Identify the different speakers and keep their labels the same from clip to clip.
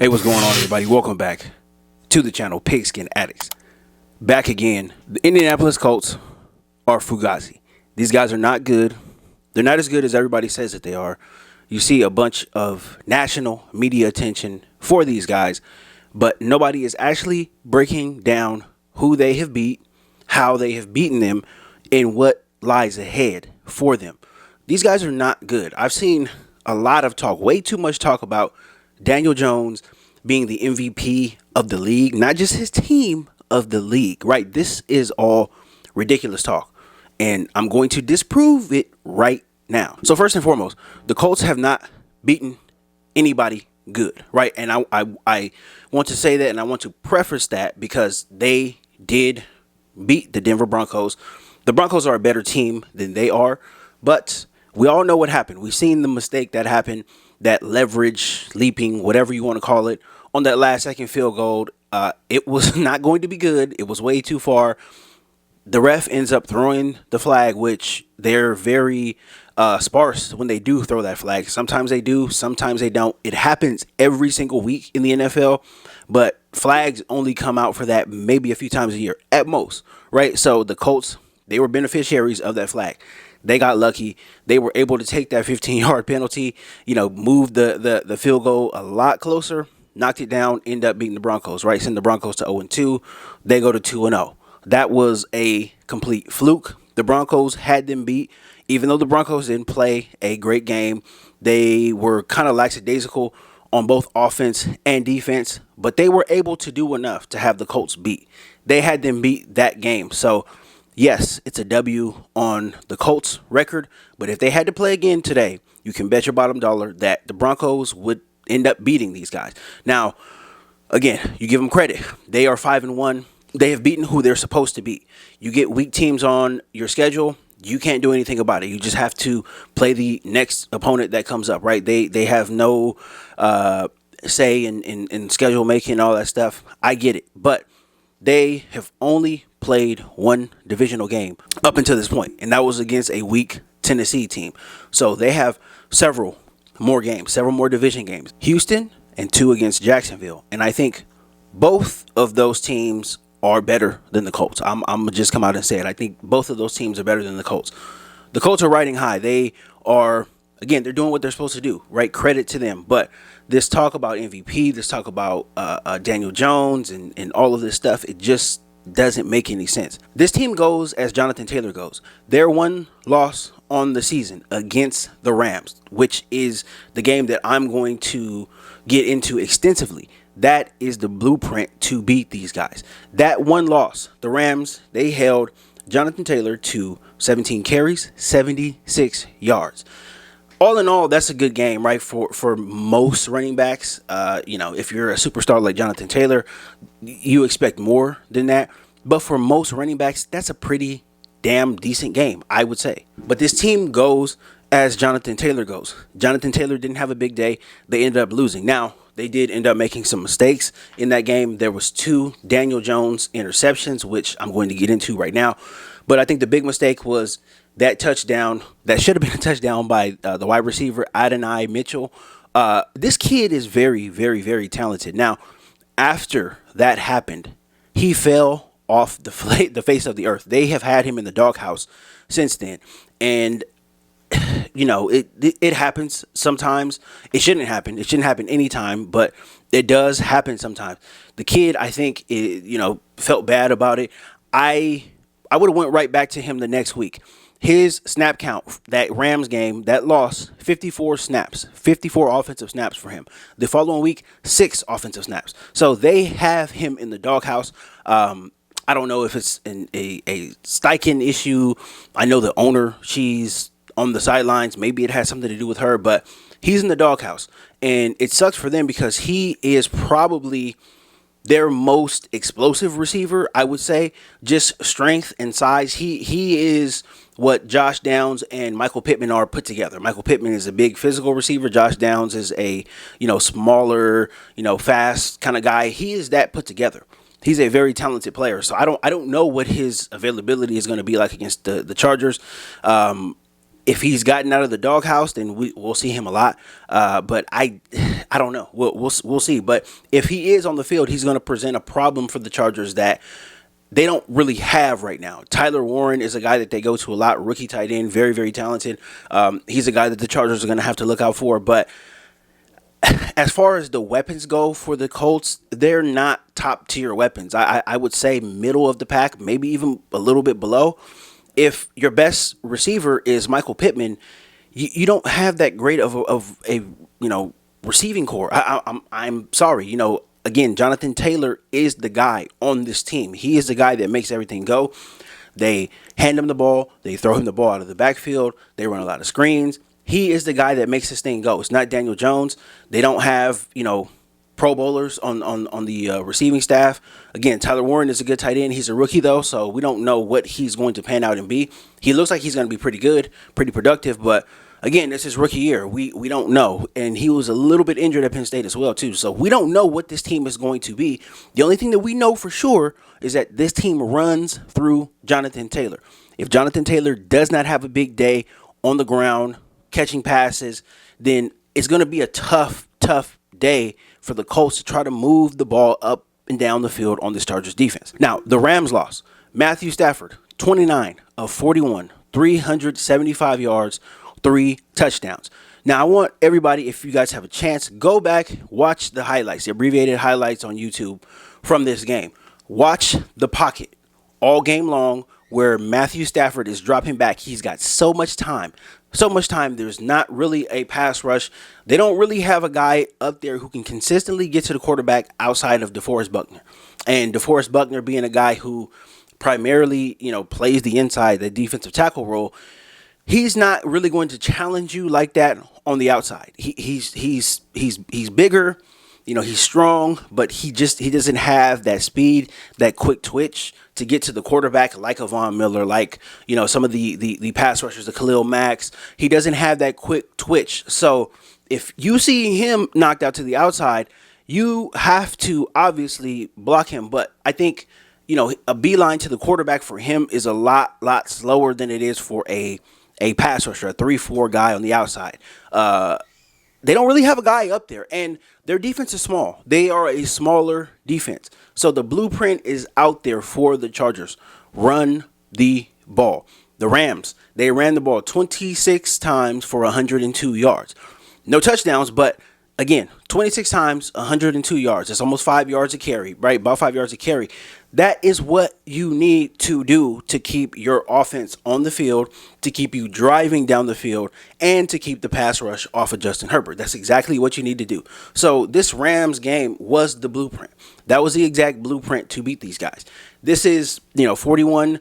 Speaker 1: Hey, what's going on, everybody? Welcome back to the channel, Pigskin Addicts. Back again. The Indianapolis Colts are Fugazi. These guys are not good. They're not as good as everybody says that they are. You see a bunch of national media attention for these guys, but nobody is actually breaking down who they have beat, how they have beaten them, and what lies ahead for them. These guys are not good. I've seen a lot of talk, way too much talk about Daniel Jones being the MVP of the league, not just his team, of the league, right? This is all ridiculous talk, and I'm going to disprove it right now. So first and foremost, the Colts have not beaten anybody good, right? And I want to say that, and I want to preface that because they did beat the Denver Broncos. The Broncos are a better team than they are, but we all know what happened. We've seen the mistake that happened, that leverage, leaping, whatever you want to call it, on that last second field goal. It was not going to be good. It was way too far. The ref ends up throwing the flag, which they're very sparse when they do throw that flag. Sometimes they do, sometimes they don't. It happens every single week in the NFL, but flags only come out for that maybe a few times a year at most, right? So the Colts, they were beneficiaries of that flag. They got lucky. They were able to take that 15-yard penalty, move the field goal a lot closer, knocked it down, end up beating the Broncos, right? Send the Broncos to 0-2. They go to 2-0. That was a complete fluke. The Broncos had them beat. Even though the Broncos didn't play a great game, they were kind of lackadaisical on both offense and defense, but they were able to do enough to have the Colts beat. They had them beat that game. So yes, it's a W on the Colts record, but if they had to play again today, you can bet your bottom dollar that the Broncos would end up beating these guys. Now, again, you give them credit. They are 5-1. They have beaten who they're supposed to beat. You get weak teams on your schedule, you can't do anything about it. You just have to play the next opponent that comes up, right? They have no say in schedule making and all that stuff. I get it, but they have only played one divisional game up until this point, and that was against a weak Tennessee team. So they have several more games, several more division games. Houston and 2 against Jacksonville. And I think both of those teams are better than the Colts. I'm going to just come out and say it. I think both of those teams are better than the Colts. The Colts are riding high. They are, again, they're doing what they're supposed to do, right? Credit to them. But this talk about MVP, this talk about Daniel Jones and all of this stuff, it just doesn't make any sense. This team goes as Jonathan Taylor goes. Their one loss on the season against the Rams, which is the game that I'm going to get into extensively. That is the blueprint to beat these guys. That one loss, the Rams, they held Jonathan Taylor to 17 carries, 76 yards. All in all, that's a good game, right? For most running backs, if you're a superstar like Jonathan Taylor, you expect more than that. But for most running backs, that's a pretty damn decent game, I would say. But this team goes as Jonathan Taylor goes. Jonathan Taylor didn't have a big day. They ended up losing. Now, they did end up making some mistakes in that game. There was 2 Daniel Jones interceptions, which I'm going to get into right now. But I think the big mistake was that touchdown that should have been a touchdown by the wide receiver, Adonai Mitchell. This kid is very, very, very talented. Now, after that happened, he fell off the face of the earth. They have had him in the doghouse since then. And, it happens sometimes. It shouldn't happen. It shouldn't happen anytime, but it does happen sometimes. The kid, I think, felt bad about it. I would have went right back to him the next week. His snap count, that Rams game, that loss, 54 snaps, 54 offensive snaps for him. The following week, 6 offensive snaps. So they have him in the doghouse. I don't know if it's a Steichen issue. I know the owner, she's on the sidelines. Maybe it has something to do with her, but he's in the doghouse. And it sucks for them because he is probably their most explosive receiver, I would say. Just strength and size. He is what Josh Downs and Michael Pittman are put together. Michael Pittman is a big physical receiver. Josh Downs is a, smaller, fast kind of guy. He is that put together. He's a very talented player. So I don't know what his availability is going to be like against the Chargers. If he's gotten out of the doghouse, then we'll see him a lot. But I don't know. We'll see. But if he is on the field, he's going to present a problem for the Chargers that they don't really have right now. Tyler Warren is a guy that they go to a lot, rookie tight end, very, very talented. He's a guy that the Chargers are going to have to look out for. But as far as the weapons go for the Colts, they're not top tier weapons. I would say middle of the pack, maybe even a little bit below. If your best receiver is Michael Pittman, you don't have that great of a receiving core. I'm sorry, again, Jonathan Taylor is the guy on this team. He is the guy that makes everything go. They hand him the ball, they throw him the ball out of the backfield, they run a lot of screens. He is the guy that makes this thing go. It's not Daniel Jones. They don't have Pro Bowlers on the receiving staff. Again, Tyler Warren is a good tight end. He's a rookie, though, so we don't know what he's going to pan out and be. He looks like he's going to be pretty good, pretty productive, but again, this is rookie year. We don't know, and he was a little bit injured at Penn State as well, too, so we don't know what this team is going to be. The only thing that we know for sure is that this team runs through Jonathan Taylor. If Jonathan Taylor does not have a big day on the ground, catching passes, then it's going to be a tough day for the Colts to try to move the ball up and down the field on this Chargers defense. Now, the Rams lost. Matthew Stafford, 29 of 41, 375 yards, 3 touchdowns. Now, I want everybody, if you guys have a chance, go back, watch the highlights, the abbreviated highlights on YouTube from this game. Watch the pocket all game long where Matthew Stafford is dropping back. He's got so much time. There's not really a pass rush. They don't really have a guy up there who can consistently get to the quarterback outside of DeForest Buckner. And DeForest Buckner being a guy who primarily, plays the inside, the defensive tackle role, he's not really going to challenge you like that on the outside. He's bigger, he's strong, but he doesn't have that speed, that quick twitch to get to the quarterback like a Von Miller, like, some of the pass rushers, the Khalil Macks. He doesn't have that quick twitch. So if you see him knocked out to the outside, you have to obviously block him. But I think, a beeline to the quarterback for him is a lot slower than it is for a pass rusher, a 3-4 guy on the outside. They don't really have a guy up there, and their defense is small. They are a smaller defense. So the blueprint is out there for the Chargers. Run the ball. The Rams, they ran the ball 26 times for 102 yards. No touchdowns, but again, 26 times, 102 yards. That's almost 5 yards a carry, right? About 5 yards a carry. That is what you need to do to keep your offense on the field, to keep you driving down the field, and to keep the pass rush off of Justin Herbert. That's exactly what you need to do. So this Rams game was the blueprint. That was the exact blueprint to beat these guys. This is, 41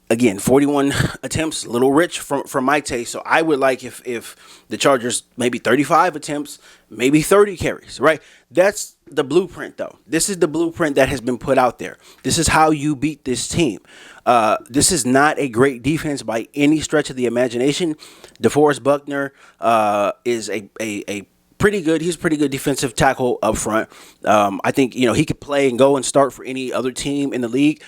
Speaker 1: attempts, a little rich from my taste. So I would like if the Chargers maybe 35 attempts, maybe 30 carries, right? That's the blueprint, though. This is the blueprint that has been put out there. This is how you beat this team. This is not a great defense by any stretch of the imagination. DeForest Buckner is a pretty good. He's a pretty good defensive tackle up front. I think he could play and go and start for any other team in the league.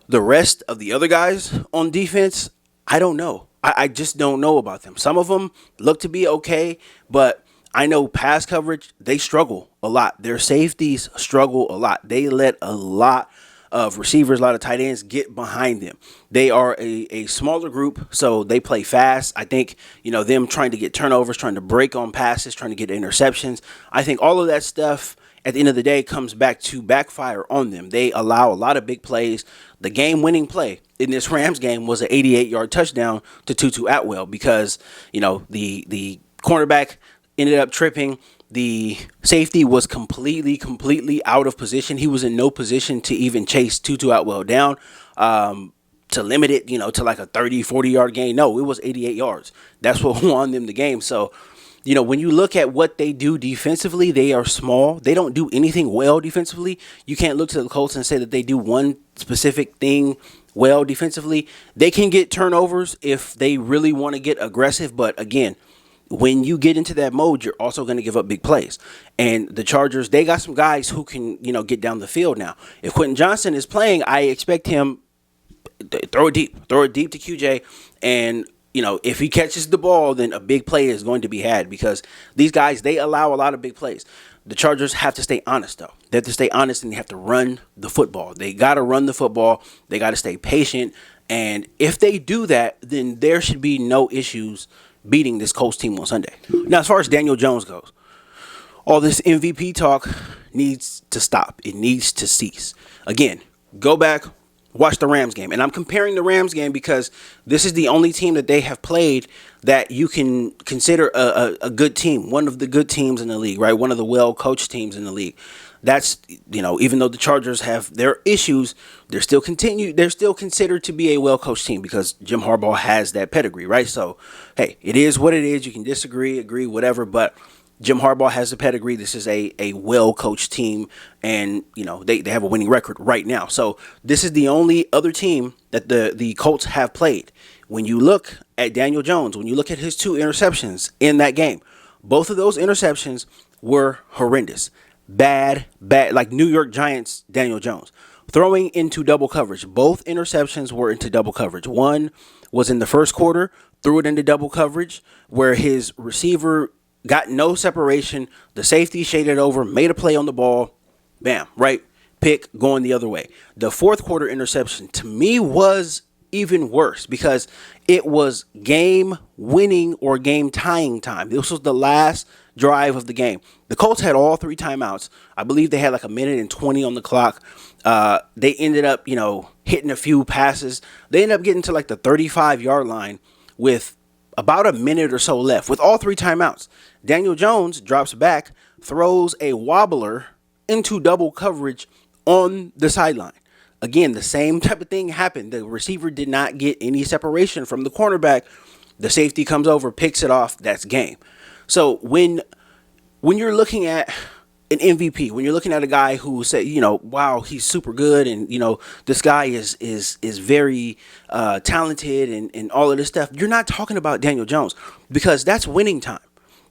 Speaker 1: The rest of the other guys on defense, I don't know. I just don't know about them. Some of them look to be okay, but I know pass coverage, they struggle a lot. Their safeties struggle a lot. They let a lot of receivers, a lot of tight ends get behind them. They are a smaller group, so they play fast. I think, them trying to get turnovers, trying to break on passes, trying to get interceptions. I think all of that stuff at the end of the day comes back to backfire on them. They allow a lot of big plays. The game-winning play in this Rams game was an 88-yard touchdown to Tutu Atwell because, the cornerback ended up tripping. The safety was completely out of position. He was in no position to even chase Tutu Atwell down to limit it, to like a 30, 40-yard gain. No, it was 88 yards. That's what won them the game. So, when you look at what they do defensively, they are small. They don't do anything well defensively. You can't look to the Colts and say that they do one specific thing well defensively. They can get turnovers if they really want to get aggressive. But again, when you get into that mode, you're also going to give up big plays. And the Chargers, they got some guys who can, get down the field now. If Quentin Johnston is playing, I expect him to throw it deep to QJ and if he catches the ball, then a big play is going to be had because these guys, they allow a lot of big plays. The Chargers have to stay honest, though. They have to stay honest and they have to run the football. They got to run the football. They got to stay patient. And if they do that, then there should be no issues beating this Colts team on Sunday. Now, as far as Daniel Jones goes, all this MVP talk needs to stop. It needs to cease. Again, go back, watch the Rams game. And I'm comparing the Rams game because this is the only team that they have played that you can consider a good team, one of the good teams in the league, right? One of the well-coached teams in the league. That's, even though the Chargers have their issues, they're still considered to be a well-coached team because Jim Harbaugh has that pedigree, right? So, hey, it is what it is. You can disagree, agree, whatever, but Jim Harbaugh has the pedigree. This is a well-coached team, and, they have a winning record right now. So this is the only other team that the Colts have played. When you look at Daniel Jones, when you look at his 2 interceptions in that game, both of those interceptions were horrendous. Bad, like New York Giants Daniel Jones. Throwing into double coverage. Both interceptions were into double coverage. One was in the first quarter, threw it into double coverage, where his receiver got no separation. The safety shaded over, made a play on the ball. Bam, right? Pick going the other way. The fourth quarter interception, to me, was even worse because it was game winning or game tying time. This was the last drive of the game. The Colts had all 3 timeouts. I believe they had like a minute and 20 on the clock. They ended up, hitting a few passes. They ended up getting to like the 35-yard line with about a minute or so left with all 3 timeouts. Daniel Jones drops back, throws a wobbler into double coverage on the sideline. Again, the same type of thing happened. The receiver did not get any separation from the cornerback. The safety comes over, picks it off. That's game. So when you're looking at an MVP, when you're looking at a guy who say, wow, he's super good, and this guy is very talented and all of this stuff, you're not talking about Daniel Jones because that's winning time.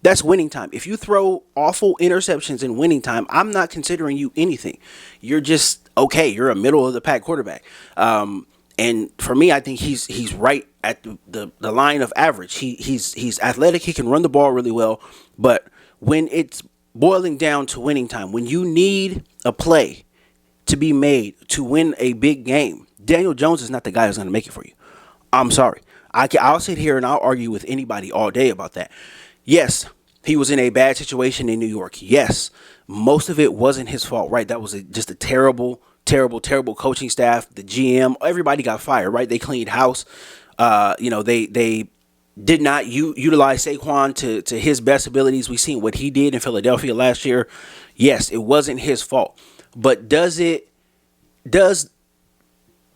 Speaker 1: That's winning time. If you throw awful interceptions in winning time, I'm not considering you anything. You're just okay. You're a middle of the pack quarterback. And for me, I think he's right at the line of average. He's athletic. He can run the ball really well. But when it's boiling down to winning time, when you need a play to be made to win a big game, Daniel Jones is not the guy who's going to make it for you. I'm sorry. I'll sit here and I'll argue with anybody all day about that. Yes, he was in a bad situation in New York. Yes, most of it wasn't his fault, right? That was just a terrible coaching staff. The GM, everybody got fired, right? They cleaned house. They did not utilize Saquon to his best abilities. We've seen what he did in Philadelphia last year. Yes, it wasn't his fault. But does the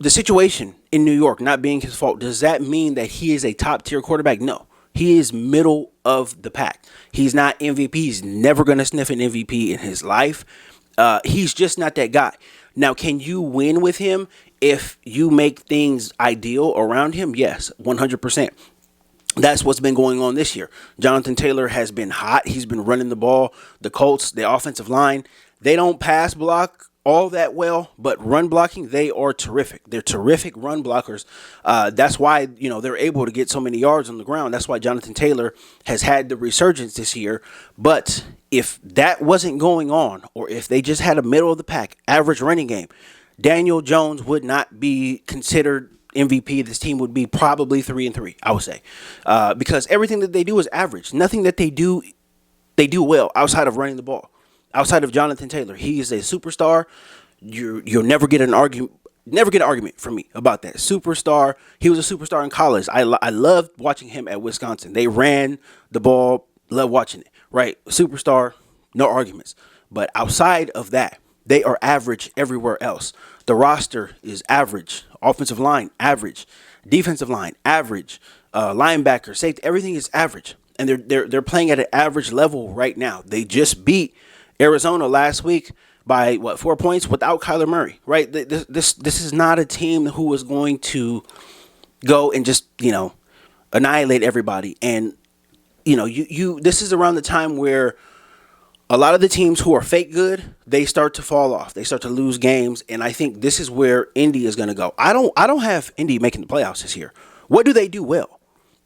Speaker 1: situation in New York not being his fault, does that mean that he is a top-tier quarterback? No. He is middle of the pack. He's not MVP. He's never going to sniff an MVP in his life. He's just not that guy. Now, can you win with him if you make things ideal around him? Yes, 100%. That's what's been going on this year. Jonathan Taylor has been hot. He's been running the ball. The Colts, the offensive line, they don't pass block all that well, but run blocking, they are terrific. They're terrific run blockers. That's why, they're able to get so many yards on the ground. That's why Jonathan Taylor has had the resurgence this year. But if that wasn't going on, or if they just had a middle of the pack average running game, Daniel Jones would not be considered MVP. This team would be probably 3-3, I would say, because everything that they do is average. Nothing that they do well outside of running the ball. Outside of Jonathan Taylor, he is a superstar. You'll never get an argument from me about that. Superstar. He was a superstar in college. I loved watching him at Wisconsin. They ran the ball. Love watching it. Right, superstar. No arguments. But outside of that, they are average everywhere else. The roster is average. Offensive line, average. Defensive line, average. Linebacker, safety, everything is average, and they're playing at an average level right now. They just beat Arizona last week by 4 points without Kyler Murray, right? This is not a team who is going to go and just annihilate everybody. And this is around the time where a lot of the teams who are fake good, they start to fall off. They start to lose games, and I think this is where Indy is going to go. I don't have Indy making the playoffs this year. What do they do well?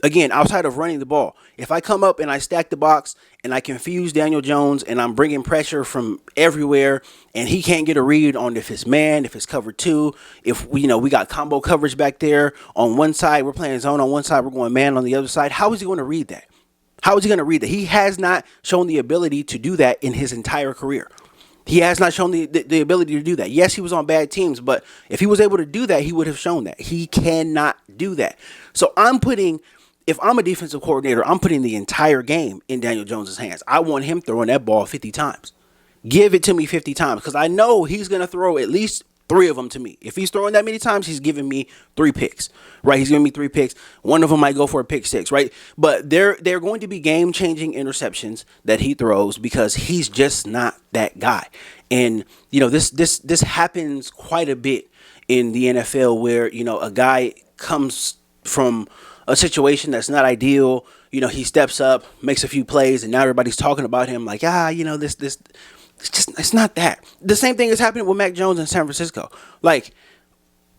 Speaker 1: Again, outside of running the ball, if I come up and I stack the box and I confuse Daniel Jones and I'm bringing pressure from everywhere and he can't get a read on if it's man, if it's cover two, if we got combo coverage back there on one side, we're playing zone on one side, we're going man on the other side. How is he going to read that? How is he going to read that? He has not shown the ability to do that in his entire career. He has not shown the ability to do that. Yes, he was on bad teams, but if he was able to do that, he would have shown that. He cannot do that. So if I'm a defensive coordinator, I'm putting the entire game in Daniel Jones' hands. I want him throwing that ball 50 times. Give it to me 50 times because I know he's going to throw at least 3 of them to me. If he's throwing that many times, he's giving me 3 picks, right? He's giving me 3 picks. One of them might go for a pick 6, right? But they're going to be game-changing interceptions that he throws because he's just not that guy. And, this happens quite a bit in the NFL where, a guy comes from a situation that's not ideal. He steps up, makes a few plays, and now everybody's talking about him like, it's not that. The same thing is happening with Mac Jones in San Francisco. Like,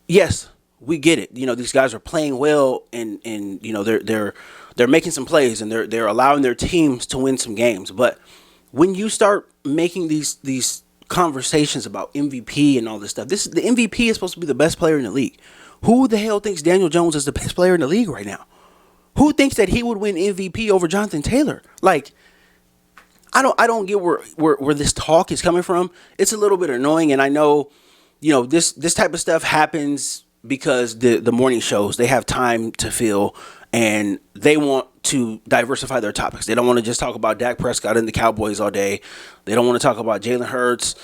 Speaker 1: yes, we get it. These guys are playing well and they're making some plays and they're allowing their teams to win some games. But when you start making these conversations about MVP and all this stuff, the MVP is supposed to be the best player in the league. Who the hell thinks Daniel Jones is the best player in the league right now? Who thinks that he would win MVP over Jonathan Taylor? Like, I don't get where this talk is coming from. It's a little bit annoying, and I know, this type of stuff happens because the morning shows, they have time to fill and they want to diversify their topics. They don't want to just talk about Dak Prescott and the Cowboys all day. They don't want to talk about Jalen Hurts,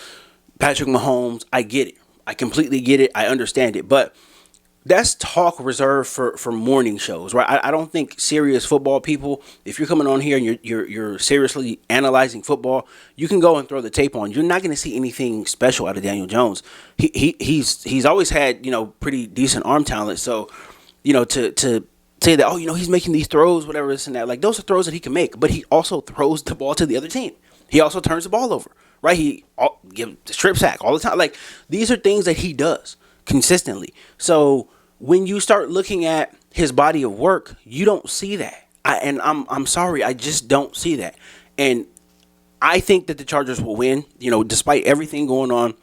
Speaker 1: Patrick Mahomes. I get it. I completely get it. I understand it. But that's talk reserved for morning shows, right? I don't think serious football people, if you're coming on here and you're seriously analyzing football, you can go and throw the tape on. You're not going to see anything special out of Daniel Jones. He's always had, pretty decent arm talent. So, to say that, he's making these throws, whatever, this and that, like those are throws that he can make, but he also throws the ball to the other team. He also turns the ball over, right? He gives the strip sack all the time. Like, these are things that he does consistently. So when you start looking at his body of work, you don't see that. I'm sorry, I just don't see that. And I think that the Chargers will win, despite everything going on.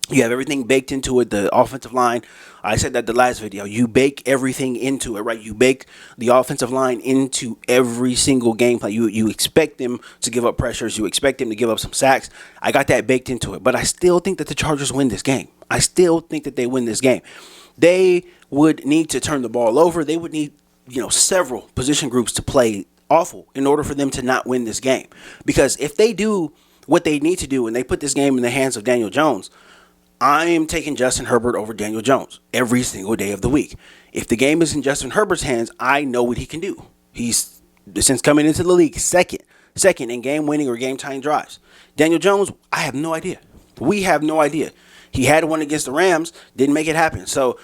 Speaker 1: You have everything baked into it, the offensive line. I said that the last video. You bake everything into it, right? You bake the offensive line into every single game plan. You expect them to give up pressures. You expect them to give up some sacks. I got that baked into it. But I still think that the Chargers win this game. I still think that they win this game. They would need to turn the ball over. They would need, several position groups to play awful in order for them to not win this game. Because if they do what they need to do and they put this game in the hands of Daniel Jones, I am taking Justin Herbert over Daniel Jones every single day of the week. If the game is in Justin Herbert's hands, I know what he can do. He's, since coming into the league, second in game-winning or game-tying drives. Daniel Jones, I have no idea. We have no idea. He had one against the Rams, didn't make it happen. So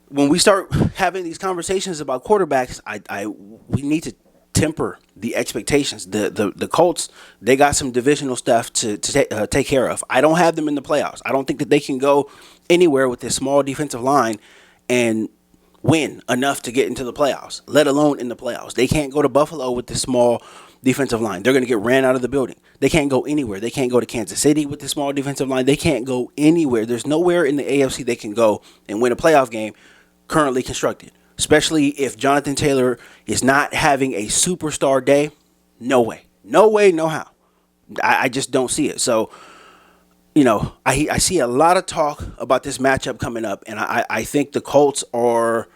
Speaker 1: when we start having these conversations about quarterbacks, we need to temper the expectations. The Colts, they got some divisional stuff to take care of. I don't have them in the playoffs. I don't think that they can go anywhere with this small defensive line and win enough to get into the playoffs, let alone in the playoffs. They can't go to Buffalo with this small defensive line. They're going to get ran out of the building. They can't go anywhere. They can't go to Kansas City with this small defensive line. They can't go anywhere. There's nowhere in the AFC they can go and win a playoff game currently constructed. Especially if Jonathan Taylor is not having a superstar day. No way. No way, no how. I just don't see it. So, I see a lot of talk about this matchup coming up. And I think the Colts are,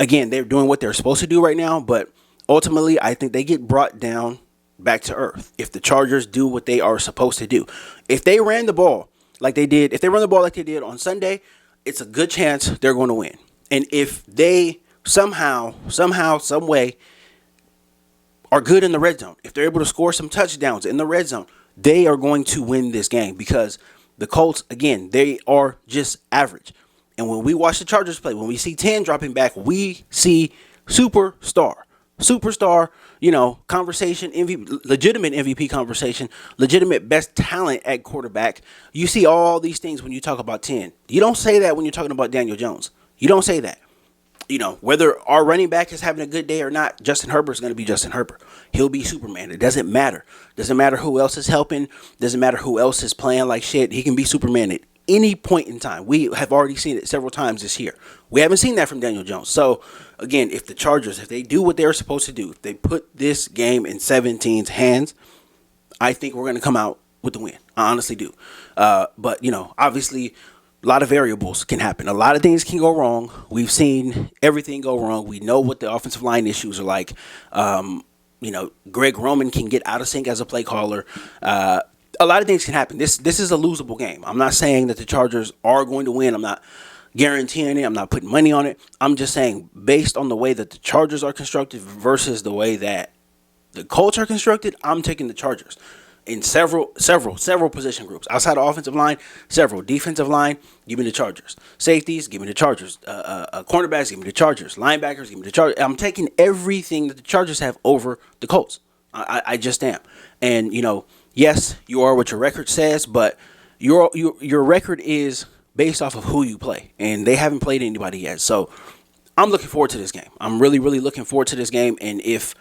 Speaker 1: again, they're doing what they're supposed to do right now. But ultimately, I think they get brought down back to earth if the Chargers do what they are supposed to do. If they ran the ball like they did, on Sunday, it's a good chance they're going to win. And if they somehow, some way are good in the red zone, if they're able to score some touchdowns in the red zone, they are going to win this game because the Colts, again, they are just average. And when we watch the Chargers play, when we see 10 dropping back, we see superstar, conversation, legitimate MVP conversation, legitimate best talent at quarterback. You see all these things when you talk about 10. You don't say that when you're talking about Daniel Jones. You don't say that. Whether our running back is having a good day or not, Justin Herbert is going to be Justin Herbert. He'll be Superman. It doesn't matter. Doesn't matter who else is helping. Doesn't matter who else is playing like shit. He can be Superman at any point in time. We have already seen it several times this year. We haven't seen that from Daniel Jones. So, again, if the Chargers, if they do what they're supposed to do, if they put this game in 17's hands, I think we're going to come out with the win. I honestly do. But, obviously, a lot of variables can happen. A lot of things can go wrong. We've seen everything go wrong. We know what the offensive line issues are like. Greg Roman can get out of sync as a play caller. A lot of things can happen. This is a losable game. I'm not saying that the Chargers are going to win. I'm not guaranteeing it. I'm not putting money on it. I'm just saying based on the way that the Chargers are constructed versus the way that the Colts are constructed, I'm taking the Chargers in several position groups. Outside of offensive line, several. Defensive line, give me the Chargers. Safeties, give me the Chargers. Cornerbacks, give me the Chargers. Linebackers, give me the Chargers. I'm taking everything that the Chargers have over the Colts. I just am. And, yes, you are what your record says, but your record is based off of who you play. And they haven't played anybody yet. So I'm looking forward to this game. I'm really, really looking forward to this game. And if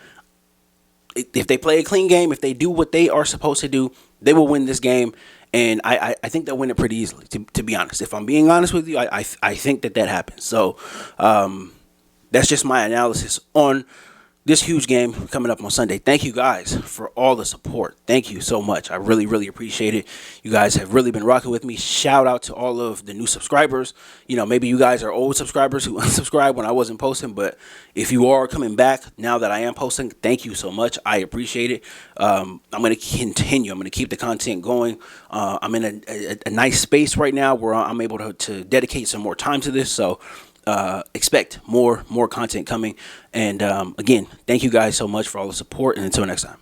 Speaker 1: they play a clean game, if they do what they are supposed to do, they will win this game. And I think they'll win it pretty easily, to be honest. If I'm being honest with you, I think that happens. So that's just my analysis on this huge game coming up on Sunday. Thank you guys for all the support. Thank you so much. I really, really appreciate it. You guys have really been rocking with me. Shout out to all of the new subscribers. Maybe you guys are old subscribers who unsubscribed when I wasn't posting, but if you are coming back now that I am posting, thank you so much. I appreciate it. I'm going to continue. I'm going to keep the content going. I'm in a nice space right now where I'm able to dedicate some more time to this. So expect more content coming. And again, thank you guys so much for all the support, and until next time.